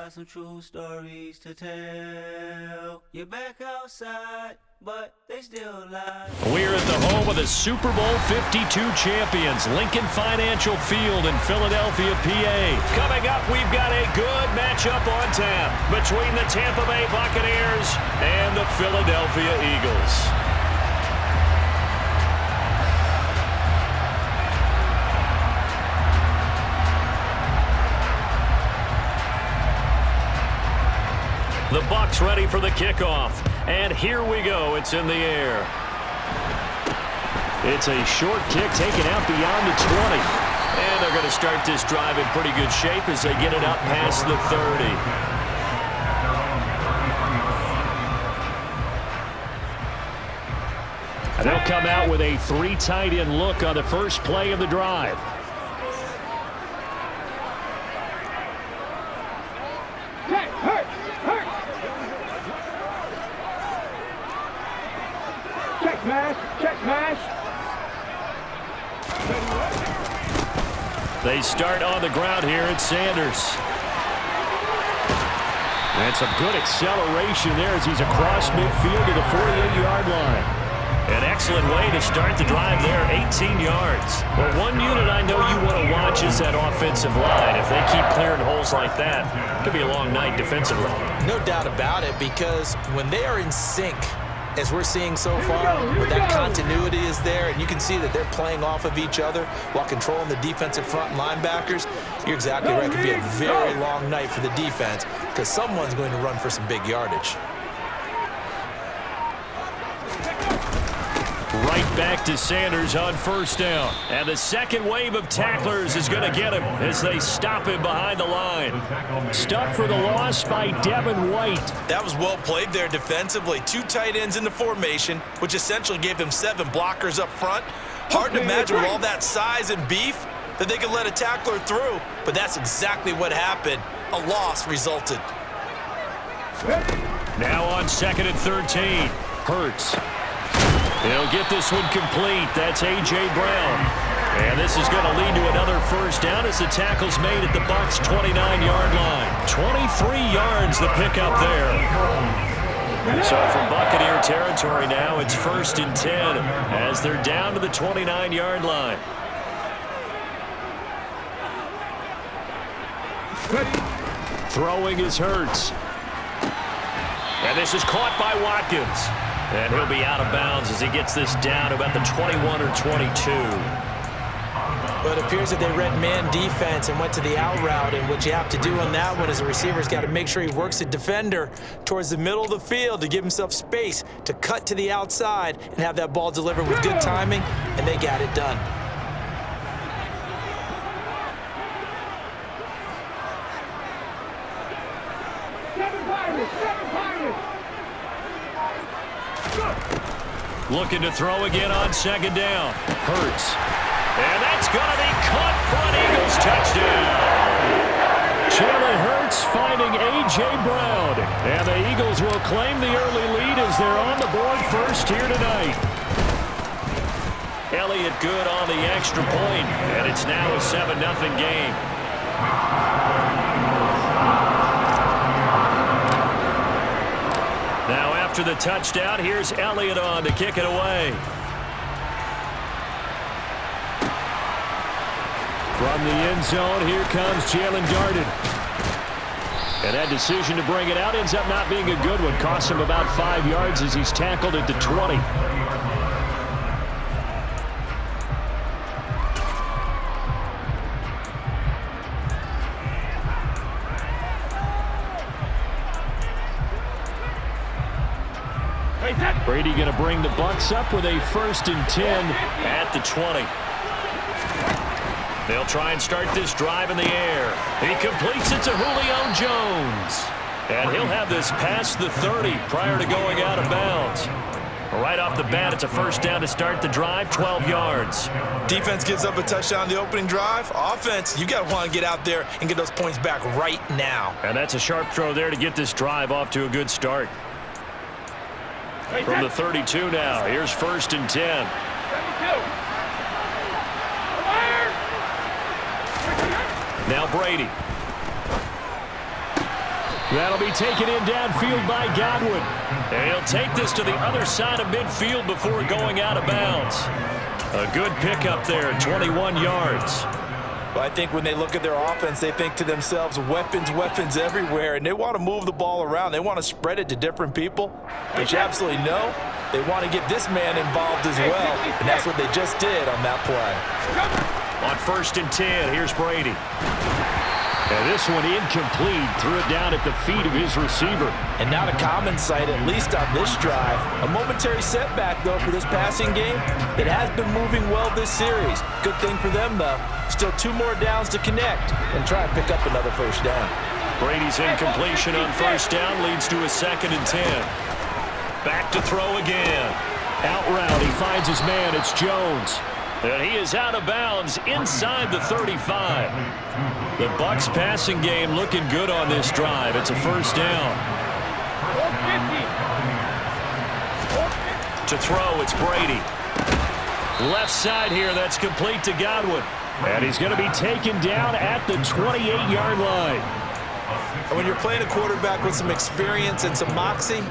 got some true stories to tell. You're back outside, but they still lie. We're at the home of the Super Bowl 52 champions, Lincoln Financial Field in Philadelphia, PA. Coming up, we've got a good matchup on tap between the Tampa Bay Buccaneers and the Philadelphia Eagles. The Bucs ready for the kickoff. And here we go. It's in the air. It's a short kick taken out beyond the 20. And they're going to start this drive in pretty good shape as they get it up past the 30. And they'll come out with a 3 tight end look on the first play of the drive. They start on the ground here at Sanders. And some good acceleration there as he's across midfield to the 48-yard line. An excellent way to start the drive there, 18 yards. Well, one unit I know you want to watch is that offensive line. If they keep clearing holes like that, it could be a long night defensively. No doubt about it, because when they are in sync, as we're seeing so far, where that continuity is there, and you can see that they're playing off of each other while controlling the defensive front linebackers, you're exactly right. It could be a very long night for the defense because someone's going to run for some big yardage. Right back to Sanders on first down. And the second wave of tacklers is going to get him as they stop him behind the line. Stuck for the loss by Devin White. That was well played there defensively. 2 tight ends in the formation, which essentially gave them 7 blockers up front. Hard to imagine with all that size and beef that they could let a tackler through, but that's exactly what happened. A loss resulted. Now on 2nd and 13. Hurts. He'll get this one complete. That's A.J. Brown. And this is going to lead to another first down as the tackle's made at the Bucs' 29-yard line. 23 yards the pickup there. So from Buccaneer territory now, it's 1st and 10 as they're down to the 29-yard line. Throwing is Hurts. And this is caught by Watkins. And he'll be out of bounds as he gets this down to about the 21 or 22. But it appears that they read man defense and went to the out route, and what you have to do on that one is the receiver's got to make sure he works the defender towards the middle of the field to give himself space to cut to the outside and have that ball delivered with good timing, and they got it done. Looking to throw again on 2nd down. Hurts. And that's going to be caught for an Eagles touchdown. Jalen Hurts finding A.J. Brown. And the Eagles will claim the early lead as they're on the board first here tonight. Elliott good on the extra point, and it's now a 7-0 game. Now after the touchdown, here's Elliott on to kick it away. From the end zone, here comes Jalen Darden. And that decision to bring it out ends up not being a good one. Costs him about 5 yards as he's tackled at the 20. Brady going to bring the Bucs up with a 1st and 10 at the 20. They'll try and start this drive in the air. He completes it to Julio Jones. And he'll have this past the 30 prior to going out of bounds. Right off the bat, it's a first down to start the drive, 12 yards. Defense gives up a touchdown the opening drive. Offense, you got to want to get out there and get those points back right now. And that's a sharp throw there to get this drive off to a good start. From the 32 now, here's 1st and 10. Now Brady. That'll be taken in downfield by Godwin. And he'll take this to the other side of midfield before going out of bounds. A good pickup there, 21 yards. Well, I think when they look at their offense, they think to themselves, weapons, weapons everywhere, and they want to move the ball around. They want to spread it to different people, which you absolutely know. They want to get this man involved as well, and that's what they just did on that play. On 1st and 10, here's Brady. And this one incomplete, threw it down at the feet of his receiver. And not a common sight, at least on this drive. A momentary setback, though, for this passing game. It has been moving well this series. Good thing for them, though. Still 2 more downs to connect and try and pick up another first down. Brady's incompletion on 1st down leads to a 2nd and 10. Back to throw again. Out route, he finds his man. It's Jones. And he is out of bounds inside the 35. The Bucs passing game looking good on this drive. It's a 1st down. To throw, it's Brady. Left side here, that's complete to Godwin. And he's going to be taken down at the 28-yard line. When you're playing a quarterback with some experience and some moxie,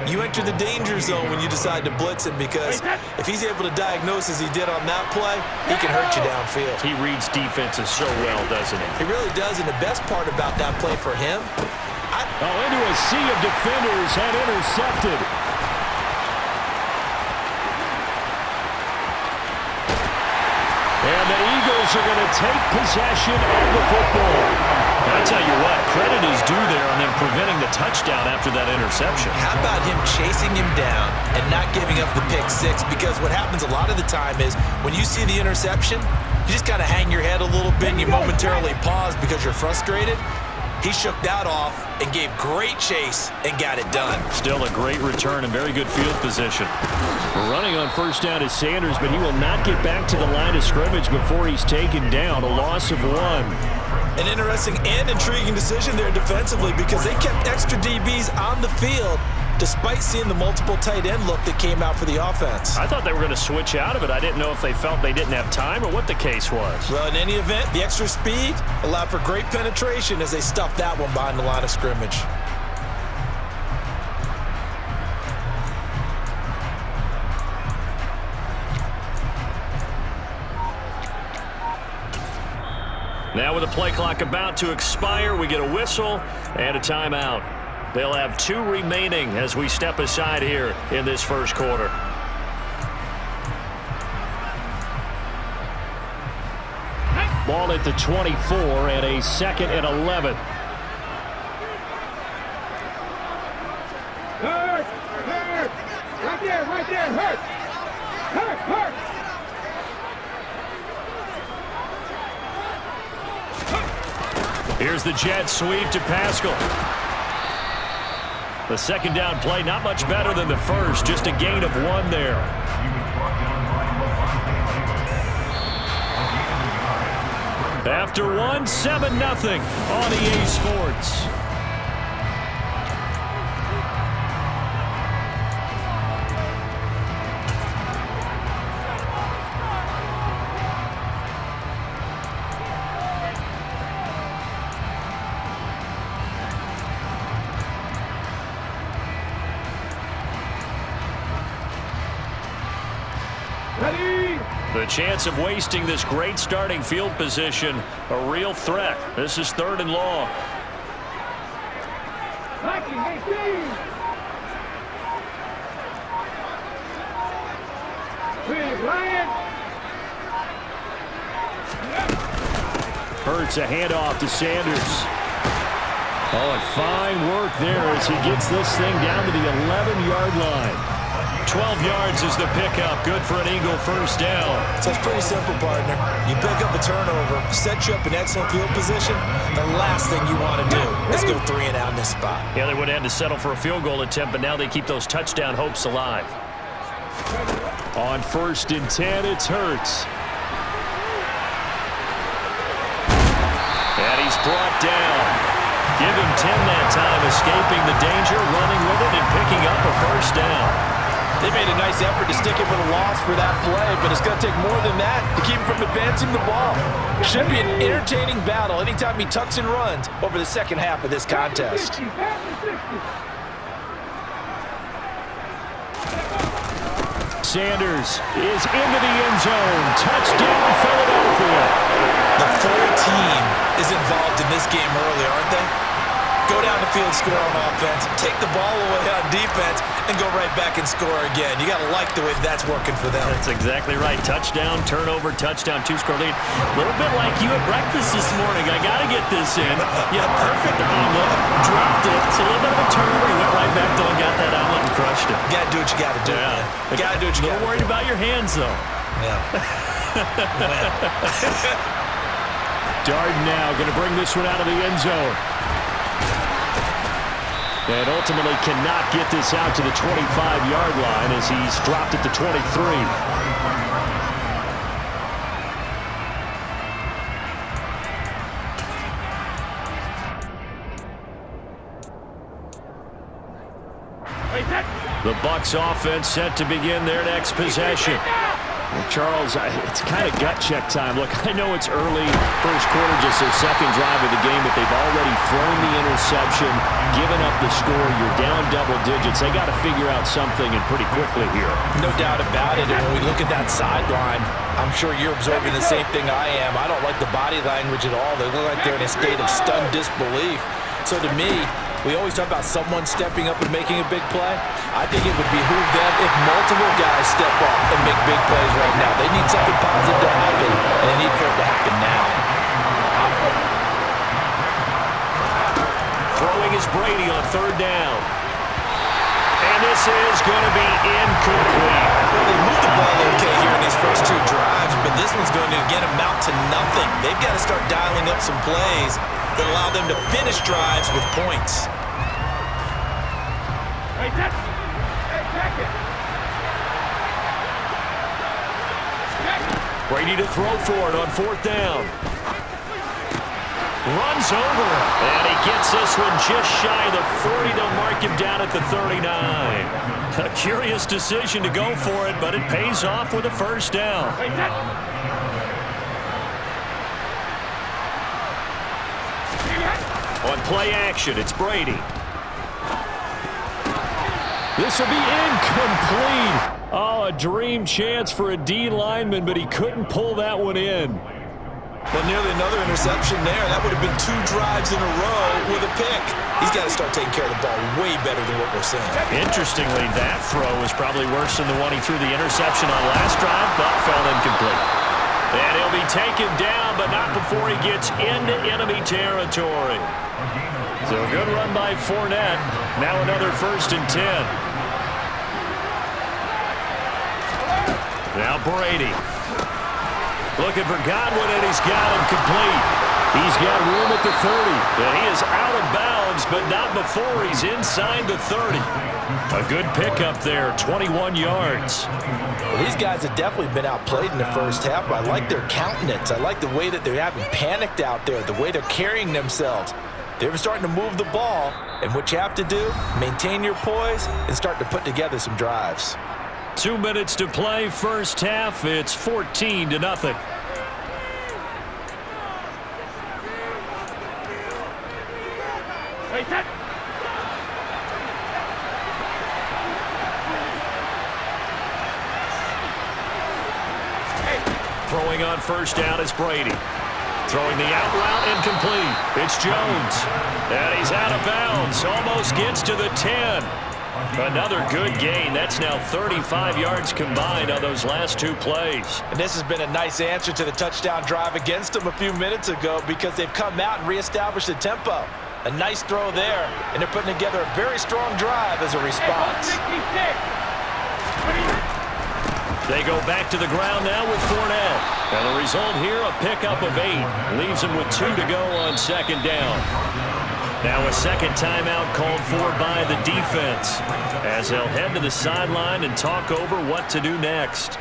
you enter the danger zone when you decide to blitz him, because if he's able to diagnose as he did on that play, he can hurt you downfield. He reads defenses so well, doesn't he? He really does, and the best part about that play for him... into a sea of defenders and intercepted. And the Eagles are going to take possession of the football. I tell you what, credit is due there on them preventing the touchdown after that interception. How about him chasing him down and not giving up the pick 6? Because what happens a lot of the time is when you see the interception, you just kind of hang your head a little bit and you momentarily pause because you're frustrated. He shook that off and gave great chase and got it done. Still a great return and very good field position. Running on 1st down is Sanders, but he will not get back to the line of scrimmage before he's taken down. A loss of 1. An interesting and intriguing decision there defensively, because they kept extra DBs on the field despite seeing the multiple tight end look that came out for the offense. I thought they were going to switch out of it. I didn't know if they felt they didn't have time or what the case was. Well, in any event, the extra speed allowed for great penetration as they stuffed that one behind the line of scrimmage. Now with the play clock about to expire, we get a whistle and a timeout. They'll have 2 remaining as we step aside here in this 1st quarter. Ball at the 24 and a 2nd and 11. Hurt! Right there, hurt! Hurt! Here's the jet sweep to Pascal. The 2nd down play, not much better than the first, just a gain of 1 there. After 1, 7-0 on EA Sports. The chance of wasting this great starting field position, a real threat. This is 3rd and long. Hurts a handoff to Sanders. Oh, and fine work there as he gets this thing down to the 11-yard line. 12 yards is the pickup. Good for an Eagle 1st down. So it's pretty simple, partner. You pick up a turnover, set you up in excellent field position. The last thing you want to do is go 3 and out in this spot. Yeah, they would have had to settle for a field goal attempt, but now they keep those touchdown hopes alive. On 1st and 10, it's Hurts. And he's brought down. Give him 10 that time, escaping the danger, running with it, and picking up a 1st down. They made a nice effort to stick him with a loss for that play, but it's going to take more than that to keep him from advancing the ball. Should be an entertaining battle anytime he tucks and runs over the second half of this contest. Sanders is into the end zone. Touchdown, Philadelphia. The full team is involved in this game early, aren't they? Go down the field, score on offense, take the ball away on defense, and go right back and score again. You got to like the way that's working for them. That's exactly right. Touchdown, turnover, touchdown, two-score lead. A little bit like you at breakfast this morning. I got to get this in. You had a perfect omelet, dropped it. It's a little bit of a turnover. You went right back though and got that omelet and crushed it. You got to do what you got to do. Yeah. You got to do what you got to do. Don't worry about your hands, though. Yeah. Darden now going to bring this one out of the end zone. And ultimately cannot get this out to the 25-yard line as he's dropped at the 23. The Bucs offense set to begin their next possession. Well, Charles, it's kind of gut check time. Look, I know it's early, first quarter, just their second drive of the game, but they've already thrown the interception, given up the score. You're down double digits. They got to figure out something and pretty quickly here. No doubt about it. And when we look at that sideline, I'm sure you're observing the same thing I am. I don't like the body language at all. They look like they're in a state of stunned disbelief. So to me, we always talk about someone stepping up and making a big play. I think it would behoove them if multiple guys step up and make big plays right now. They need something positive to happen, and they need for it to happen now. Throwing is Brady on third down. And this is going to be incomplete. Well, they moved the ball okay here in these first two drives, but this one's going to again amount to nothing. They've got to start dialing up some plays that allow them to finish drives with points. Brady to throw for it on fourth down. Runs over, and he gets this one just shy of the 40. They'll mark him down at the 39. A curious decision to go for it, but it pays off with a first down. On play action, it's Brady. This will be incomplete. Oh, a dream chance for a D lineman, but he couldn't pull that one in. Well, nearly another interception there. That would have been two drives in a row with a pick. He's got to start taking care of the ball way better than what we're seeing. Interestingly, that throw was probably worse than the one he threw the interception on last drive, but fell incomplete. And he'll be taken down, but not before he gets into enemy territory. So a good run by Fournette. Now another 1st and 10. Now Brady. Looking for Godwin, and he's got him complete. He's got room at the 30. And he is out of bounds, but not before he's inside the 30. A good pickup there, 21 yards. Well, these guys have definitely been outplayed in the first half, but I like their countenance. I like the way that they haven't panicked out there, the way they're carrying themselves. They're starting to move the ball, and what you have to do, maintain your poise and start to put together some drives. 2 minutes to play, first half. It's 14-0. Throwing on first down is Brady. Throwing the out route incomplete. It's Jones. And he's out of bounds. Almost gets to the 10. Another good gain. That's now 35 yards combined on those last two plays. And this has been a nice answer to the touchdown drive against them a few minutes ago because they've come out and reestablished the tempo. A nice throw there, and they're putting together a very strong drive as a response. They go back to the ground now with Fournette. And the result here, a pickup of 8. Leaves them with 2 to go on second down. Now a second timeout called for by the defense as they'll head to the sideline and talk over what to do next.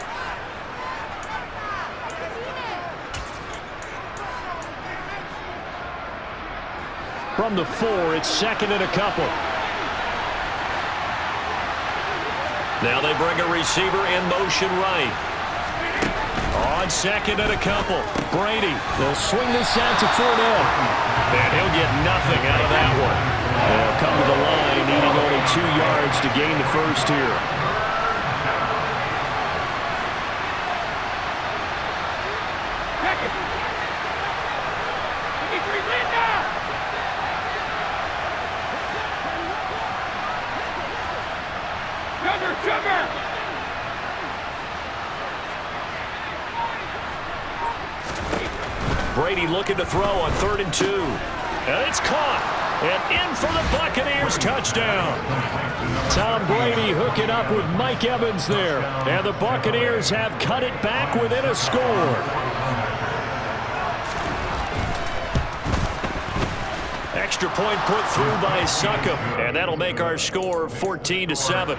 From the 4, it's 2nd and a couple. Now they bring a receiver in motion right. On second and a couple. Brady. They'll swing this out to Fournette. And he'll get nothing out of that one. They'll come to the line, needing only 2 yards to gain the first here. Brady looking to throw on 3rd and 2. And it's caught. And in for the Buccaneers touchdown. Tom Brady hooking up with Mike Evans there. And the Buccaneers have cut it back within a score. Extra point put through by Succop. And that'll make our score 14-7.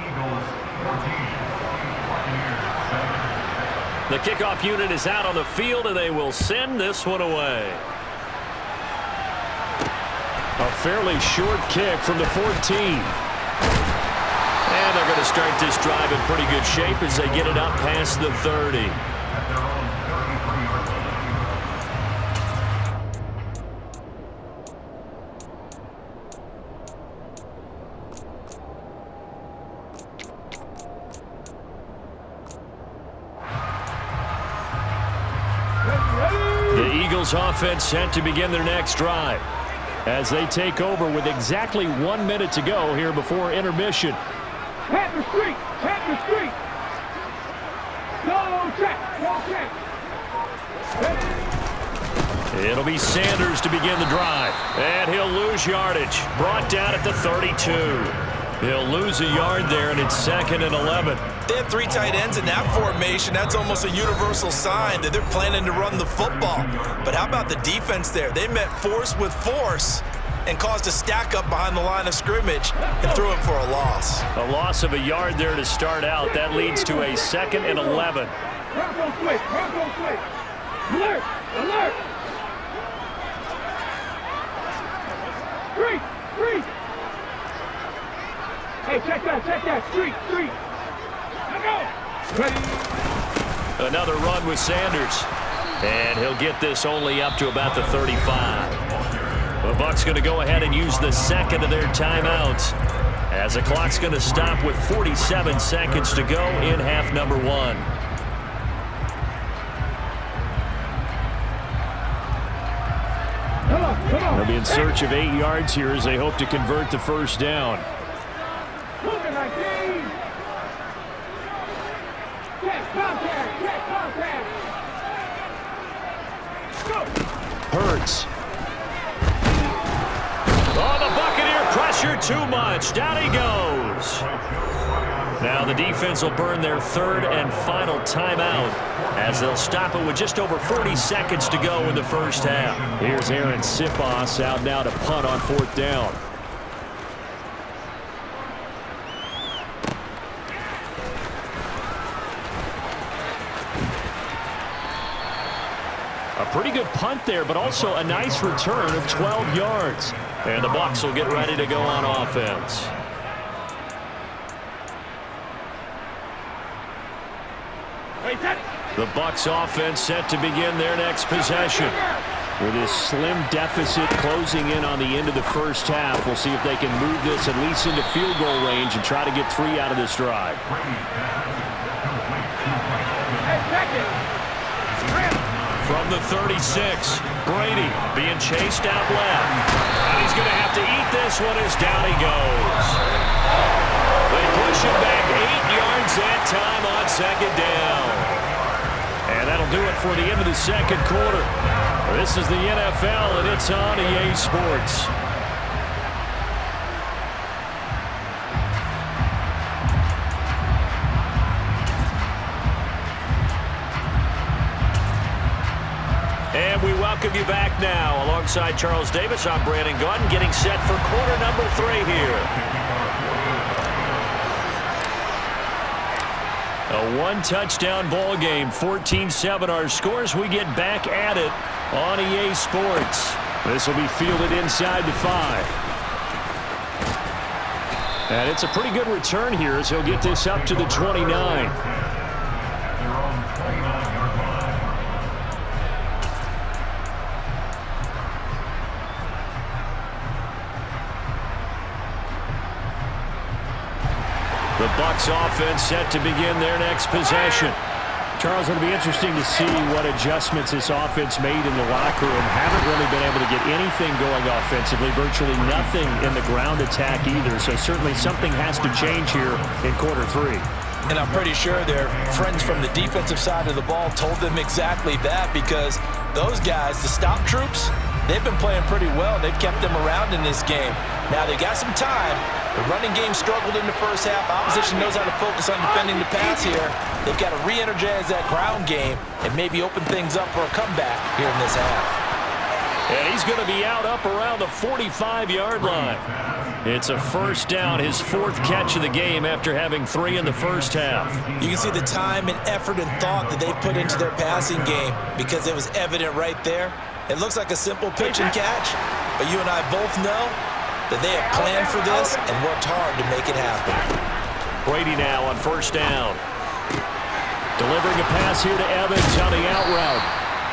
The kickoff unit is out on the field, and they will send this one away. A fairly short kick from the 14. And they're going to start this drive in pretty good shape as they get it up past the 30. Offense set to begin their next drive as they take over with exactly 1 minute to go here before intermission. Tap the street! Tap the street! Go check! It'll be Sanders to begin the drive, and he'll lose yardage. Brought down at the 32. He'll lose a yard there, and it's 2nd and 11. They have 3 tight ends in that formation. That's almost a universal sign that they're planning to run the football. But how about the defense there? They met force with force and caused a stack up behind the line of scrimmage and threw him for a loss. A loss of a yard there to start out. That leads to a 2nd and 11. Bronco switch! Bronco switch! Alert! Alert! Street! Street! Hey, check that! Street! Street! Another run with Sanders. And he'll get this only up to about the 35. The Bucs going to go ahead and use the 2nd of their timeouts as the clock's going to stop with 47 seconds to go in half number 1. They'll be in search of 8 yards here as they hope to convert the first down. Hurts. Oh, the Buccaneer pressure too much. Down he goes. Now the defense will burn their 3rd and final timeout as they'll stop it with just over 40 seconds to go in the first half. Here's Aaron Sipos out now to punt on 4th down. A pretty good punt there, but also a nice return of 12 yards. And the Bucs will get ready to go on offense. The Bucs offense set to begin their next possession. With this slim deficit closing in on the end of the first half, we'll see if they can move this at least into field goal range and try to get 3 out of this drive. From the 36, Brady being chased out left. And he's going to have to eat this one as down he goes. They push him back 8 yards that time on 2nd down. And that'll do it for the end of the 2nd quarter. This is the NFL, and it's on EA Sports. And we welcome you back now. Alongside Charles Davis, I'm Brandon Gaudin, getting set for quarter number 3 here. A 1-touchdown ball game, 14-7 our scores. We get back at it on EA Sports. This will be fielded inside the 5. And it's a pretty good return here as he'll get this up to the 29. The Bucs offense set to begin their next possession. Charles, it'll be interesting to see what adjustments this offense made in the locker room. Haven't really been able to get anything going offensively, virtually nothing in the ground attack either. So certainly something has to change here in quarter 3. And I'm pretty sure their friends from the defensive side of the ball told them exactly that, because those guys, the stop troops, they've been playing pretty well. They've kept them around in this game. Now they got some time. The running game struggled in the first half. Opposition knows how to focus on defending the pass here. They've got to re-energize that ground game and maybe open things up for a comeback here in this half. And he's going to be out up around the 45-yard line. It's a first down, his 4th catch of the game after having 3 in the first half. You can see the time and effort and thought that they've put into their passing game, because it was evident right there. It looks like a simple pitch and catch, but you and I both know that they have planned for this and worked hard to make it happen. Brady now on first down. Delivering a pass here to Evans on the out route.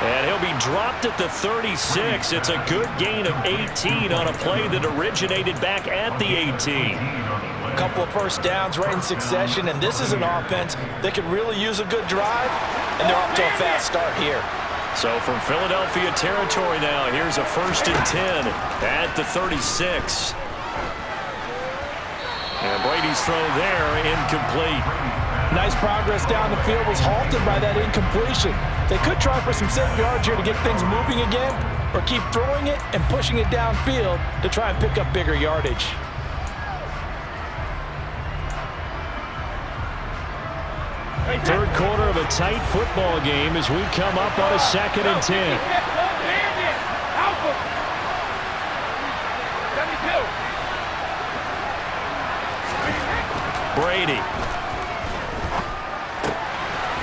And he'll be dropped at the 36. It's a good gain of 18 on a play that originated back at the 18. A couple of first downs right in succession, and this is an offense that could really use a good drive, and they're off to a fast start here. So from Philadelphia territory now, here's a 1st and 10 at the 36. And Brady's throw there, incomplete. Nice progress down the field, was halted by that incompletion. They could try for some safe yards here to get things moving again, or keep throwing it and pushing it downfield to try and pick up bigger yardage. Third quarter of a tight football game as we come up on a 2nd and 10. Brady.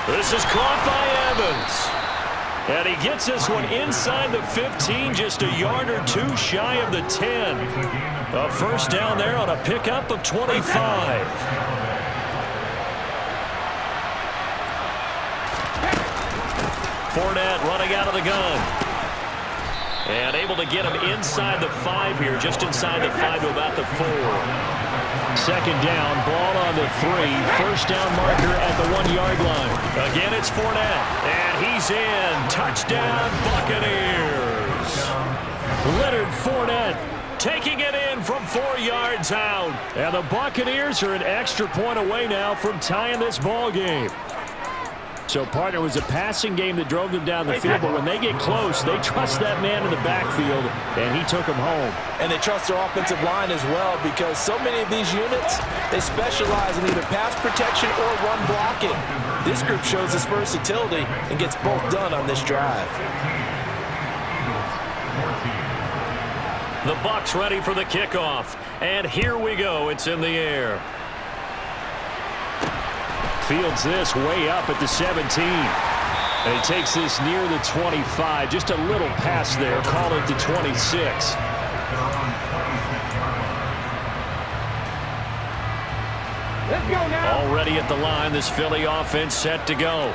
This is caught by Evans. And he gets this one inside the 15, just a yard or 2 shy of the 10. A first down there on a pickup of 25. Fournette running out of the gun. And able to get him inside the 5 here, just inside the 5 to about the 4. 2nd down, ball on the 3. First down marker at the 1-yard line. Again, it's Fournette. And he's in. Touchdown, Buccaneers. Leonard Fournette taking it in from 4 yards out. And the Buccaneers are an extra point away now from tying this ball game. So, partner, it was a passing game that drove them down the field, but when they get close, they trust that man in the backfield, and he took them home. And they trust their offensive line as well, because so many of these units, they specialize in either pass protection or run blocking. This group shows its versatility and gets both done on this drive. The Bucs ready for the kickoff, and here we go. It's in the air. Fields this way up at the 17. And he takes this near the 25. Just a little pass there. Call it the 26. Let's go now. Already at the line, this Philly offense set to go.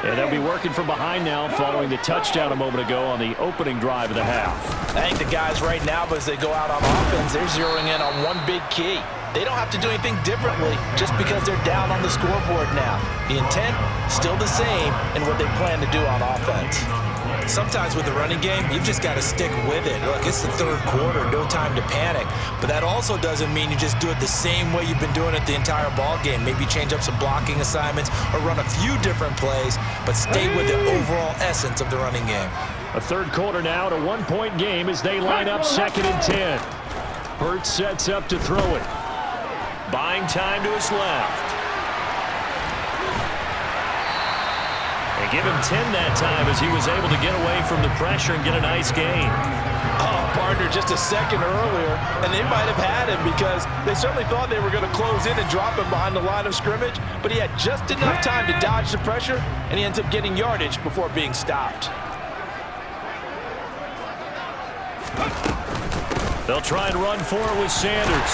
And they'll be working from behind now following the touchdown a moment ago on the opening drive of the half. I think the guys right now, as they go out on offense, they're zeroing in on one big key. They don't have to do anything differently just because they're down on the scoreboard now. The intent, still the same in what they plan to do on offense. Sometimes with the running game, you've just got to stick with it. Look, it's the 3rd quarter, no time to panic. But that also doesn't mean you just do it the same way you've been doing it the entire ball game. Maybe change up some blocking assignments or run a few different plays, but stay with the overall essence of the running game. A 3rd quarter now, at a 1-point game as they line up 2nd and 10. Hurts sets up to throw it. Buying time to his left. And give him 10 that time as he was able to get away from the pressure and get a nice gain. Oh, partner, just a second earlier, and they might have had him because they certainly thought they were going to close in and drop him behind the line of scrimmage, but he had just enough time to dodge the pressure, and he ends up getting yardage before being stopped. They'll try and run for it with Sanders.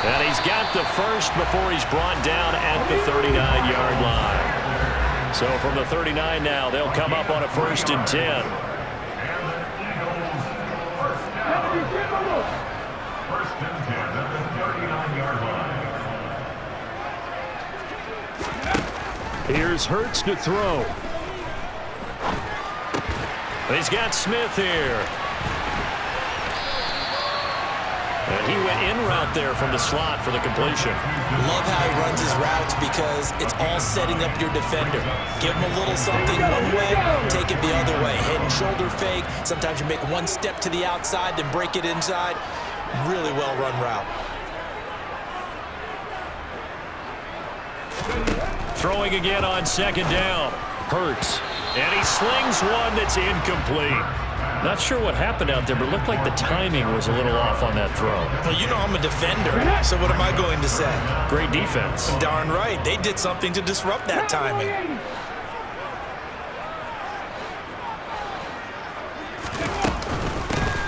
And he's got the first before he's brought down at the 39-yard line. So from the 39 now, they'll come up on a 1st and 10. Here's Hurts to throw. He's got Smith here. And he went in route there from the slot for the completion. Love how he runs his routes because it's all setting up your defender. Give him a little something one way, take it the other way. Head and shoulder fake. Sometimes you make one step to the outside, then break it inside. Really well run route. Throwing again on 2nd down. Hurts. And he slings one that's incomplete. Not sure what happened out there, but it looked like the timing was a little off on that throw. Well, you know I'm a defender, so what am I going to say? Great defense. Darn right. They did something to disrupt that timing.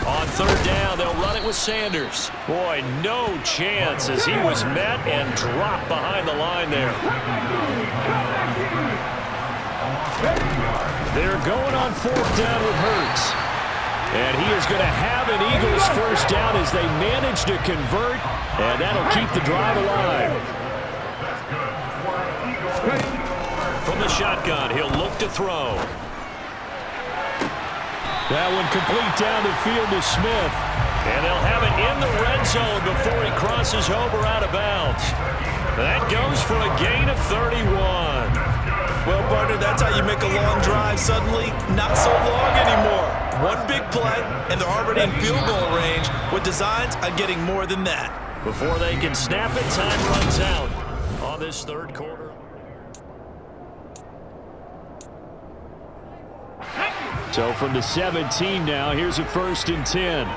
On 3rd down, they'll run it with Sanders. Boy, no chance as he was met and dropped behind the line there. They're going on 4th down with Hurts. And he is going to have an Eagles 1st down as they manage to convert, and that'll keep the drive alive. From the shotgun, he'll look to throw. That one complete down the field to Smith. And they'll have it in the red zone before he crosses over out of bounds. That goes for a gain of 31. Well, partner, that's how you make a long drive suddenly not so long anymore. One big play, and they're already in field goal range with designs on getting more than that. Before they can snap it, time runs out on this 3rd quarter. So from the 17 now, here's a 1st and 10.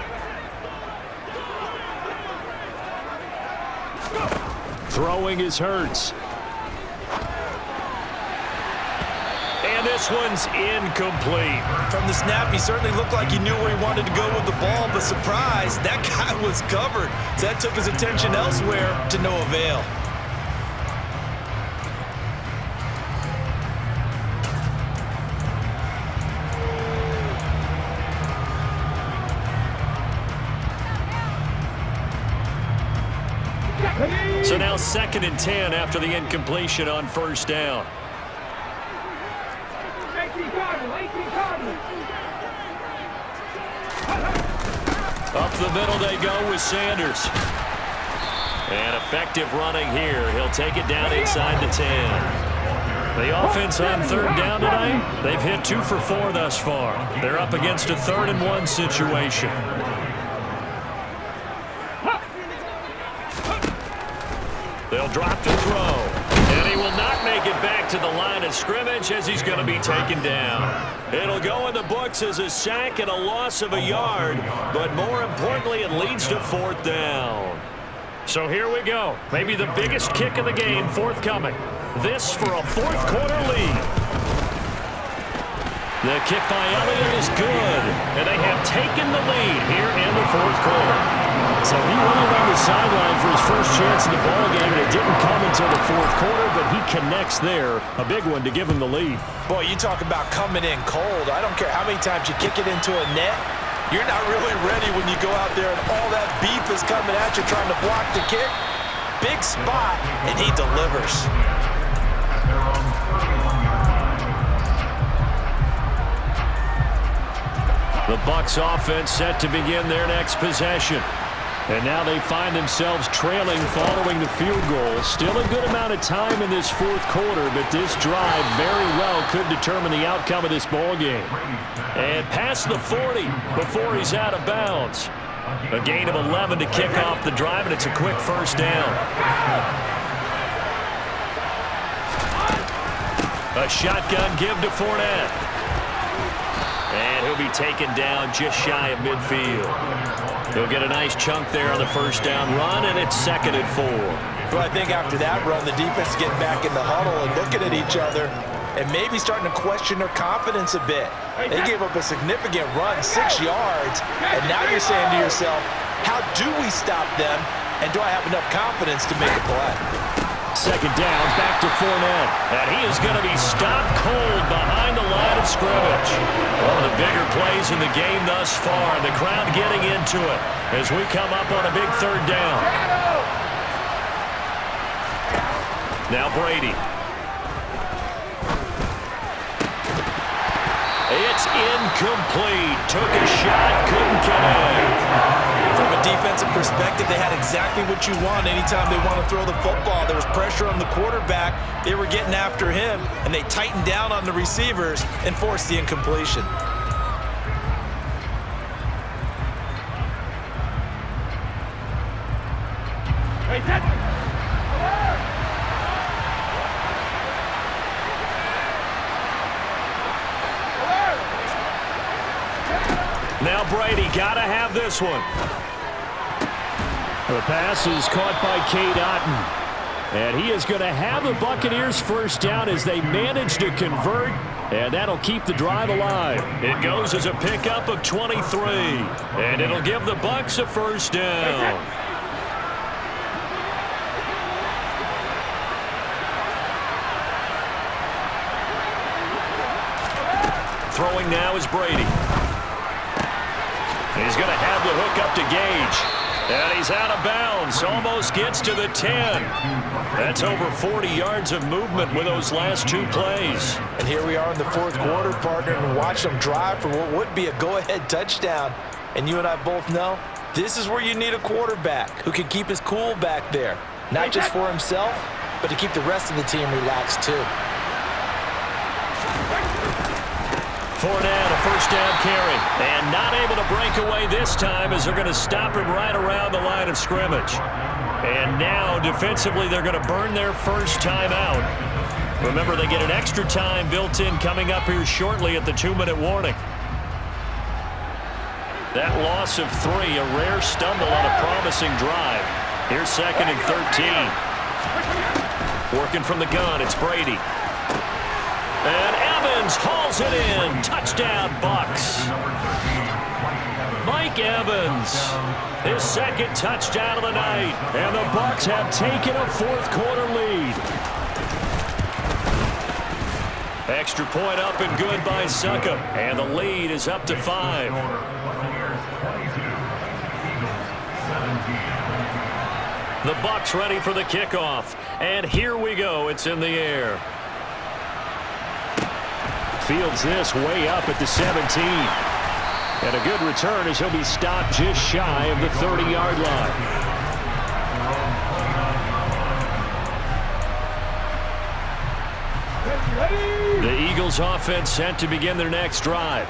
Throwing is Hurts. And this one's incomplete. From the snap, he certainly looked like he knew where he wanted to go with the ball, but surprise, that guy was covered. So that took his attention elsewhere to no avail. So now 2nd and 10 after the incompletion on 1st down. Up the middle they go with Sanders. And effective running here. He'll take it down inside the 10. The offense on 3rd down tonight, they've hit 2 for 4 thus far. They're up against a 3rd and 1 situation. They'll drop the throw. And he will not make it back to the line of scrimmage as he's going to be taken down. It'll go in the books as a sack and a loss of a yard, but more importantly, it leads to 4th down. So here we go. Maybe the biggest kick of the game forthcoming. This for a 4th quarter lead. The kick by Elliott is good, and they have taken the lead here in the 4th quarter. So he waited on the sideline for his first chance in the ballgame, and it didn't come until the 4th quarter, but he connects there. A big one to give him the lead. Boy, you talk about coming in cold. I don't care how many times you kick it into a net. You're not really ready when you go out there and all that beef is coming at you trying to block the kick. Big spot, and he delivers. The Bucs offense set to begin their next possession. And now they find themselves trailing following the field goal. Still a good amount of time in this 4th quarter, but this drive very well could determine the outcome of this ball game. And past the 40 before he's out of bounds. A gain of 11 to kick off the drive, and it's a quick 1st down. A shotgun give to Fournette. And he'll be taken down just shy of midfield. He'll get a nice chunk there on the 1st down run, and it's 2nd and 4. Well, I think after that run, the defense is getting back in the huddle and looking at each other and maybe starting to question their confidence a bit. They gave up a significant run, 6 yards, and now you're saying to yourself, how do we stop them And do I have enough confidence to make a play? Second down, back to Fournette. And he is going to be stopped cold behind the line of scrimmage. One of the bigger plays in the game thus far. The crowd getting into it as we come up on a big third down. Now Brady. It's incomplete. Took a shot, couldn't connect. From a defensive perspective, they had exactly what you want anytime they want to throw the football. There was pressure on the quarterback. They were getting after him, and they tightened down on the receivers and forced the incompletion. Now Brady got to have this one. The pass is caught by Cade Otton. And he is going to have the Buccaneers first down as they manage to convert. And that'll keep the drive alive. It goes as a pickup of 23. And it'll give the Bucs a first down. Throwing now is Brady. He's going to have the hook up to Gage. And he's out of bounds. Almost gets to the 10. That's over 40 yards of movement with those last two plays. And here we are in the fourth quarter, partner, and watch them drive for what would be a go-ahead touchdown. And you and I both know this is where you need a quarterback who can keep his cool back there. Not just for himself, but to keep the rest of the team relaxed too. Fournette, a first down carry, and not able to break away this time as they're going to stop him right around the line of scrimmage. And now, defensively, they're going to burn their first time out. Remember, they get an extra time built in coming up here shortly at the 2-minute warning. That loss of 3, a rare stumble on a promising drive. Here's 2nd and 13. Working from the gun, it's Brady. And Evans hauls it in. Touchdown, Bucs. Mike Evans, his second touchdown of the night. And the Bucs have taken a fourth quarter lead. Extra point up and good by Succop. And the lead is up to 5. The Bucs ready for the kickoff. And here we go. It's in the air. Fields this way up at the 17. And a good return as he'll be stopped just shy of the 30-yard line. The Eagles offense set to begin their next drive.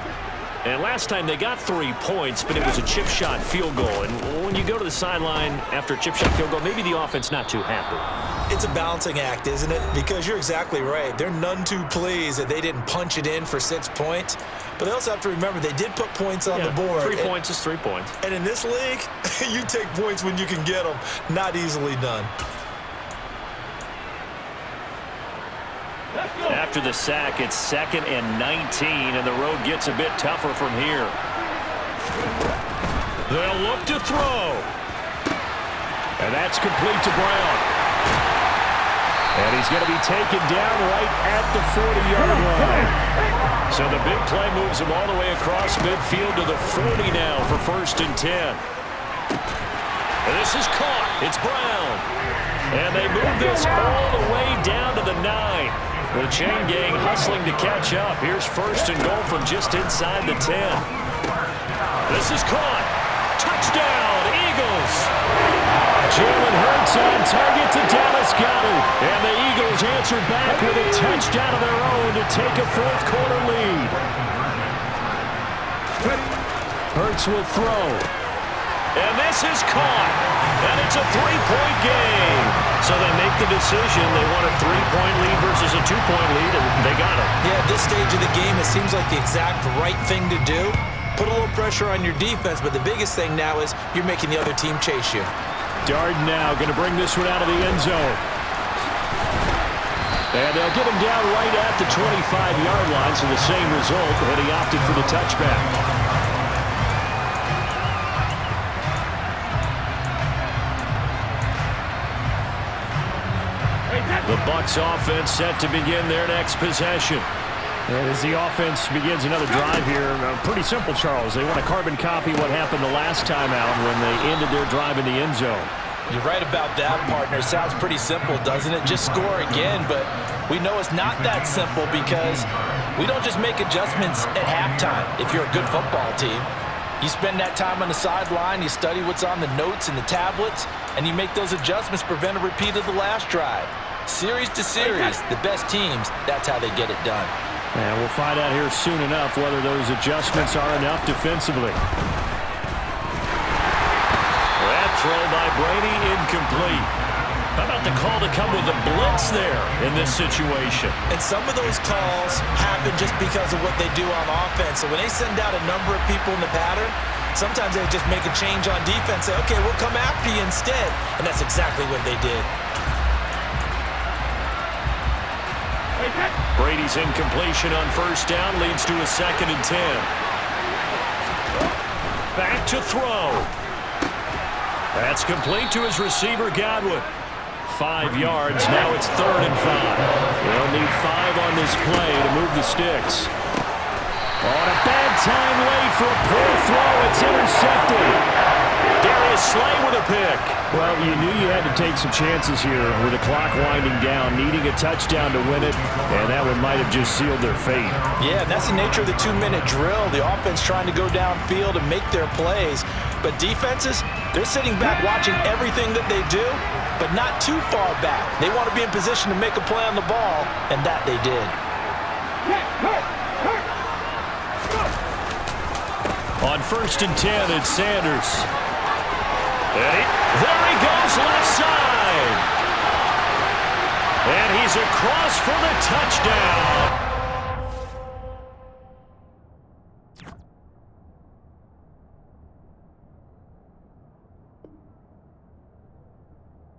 And last time they got 3 points, but it was a chip shot field goal. And when you go to the sideline after a chip shot field goal, maybe the offense not too happy. It's a balancing act, isn't it? Because you're exactly right. They're none too pleased that they didn't punch it in for 6 points. But they also have to remember they did put points on the board. 3 points is 3 points. And in this league, you take points when you can get them. Not easily done. After the sack, it's 2nd and 19, and the road gets a bit tougher from here. They'll look to throw. And that's complete to Brown. And he's going to be taken down right at the 40-yard line. So the big play moves him all the way across midfield to the 40 now for 1st and 10. And this is caught. It's Brown. And they move this all the way down to the 9. The chain gang hustling to catch up. Here's 1st and goal from just inside the 10. This is caught. Touchdown, Eagles. Jalen Hurts on target to Dallas Goedert. And the Eagles answer back with a touchdown of their own to take a fourth quarter lead. Hurts will throw. And this is caught. And it's a 3-point game. So they make the decision. They want a 3-point lead versus a 2-point lead, and they got it. Yeah, at this stage of the game, it seems like the exact right thing to do. Put a little pressure on your defense, but the biggest thing now is you're making the other team chase you. Darden now going to bring this one out of the end zone. And they'll get him down right at the 25-yard line, so the same result, and he opted for the touchback. The Bucs offense set to begin their next possession. And as the offense begins another drive here, pretty simple, Charles. They want to carbon copy what happened the last time out when they ended their drive in the end zone. You're right about that, partner. Sounds pretty simple, doesn't it? Just score again, but we know it's not that simple because we don't just make adjustments at halftime if you're a good football team. You spend that time on the sideline, you study what's on the notes and the tablets, and you make those adjustments, prevent a repeat of the last drive. Series to series, the best teams, that's how they get it done. And we'll find out here soon enough whether those adjustments are enough defensively. That throw by Brady incomplete. How about the call to come with a blitz there in this situation? And some of those calls happen just because of what they do on offense. So when they send out a number of people in the pattern, sometimes they just make a change on defense, say, okay, we'll come after you instead. And that's exactly what they did. Brady's incompletion on first down leads to a 2nd and 10. Back to throw. That's complete to his receiver, Godwin. 5 yards. Now it's 3rd and 5. They'll need 5 on this play to move the sticks. On a bad time late for a poor throw. It's intercepted. Darius Slay with a pick. Well, you knew you had to take some chances here with the clock winding down, needing a touchdown to win it, and that one might have just sealed their fate. Yeah, and that's the nature of the 2-minute drill. The offense trying to go downfield and make their plays. But defenses, they're sitting back watching everything that they do, but not too far back. They want to be in position to make a play on the ball, and that they did. On 1st and 10, it's Sanders. There he goes, left side. And he's across for the touchdown.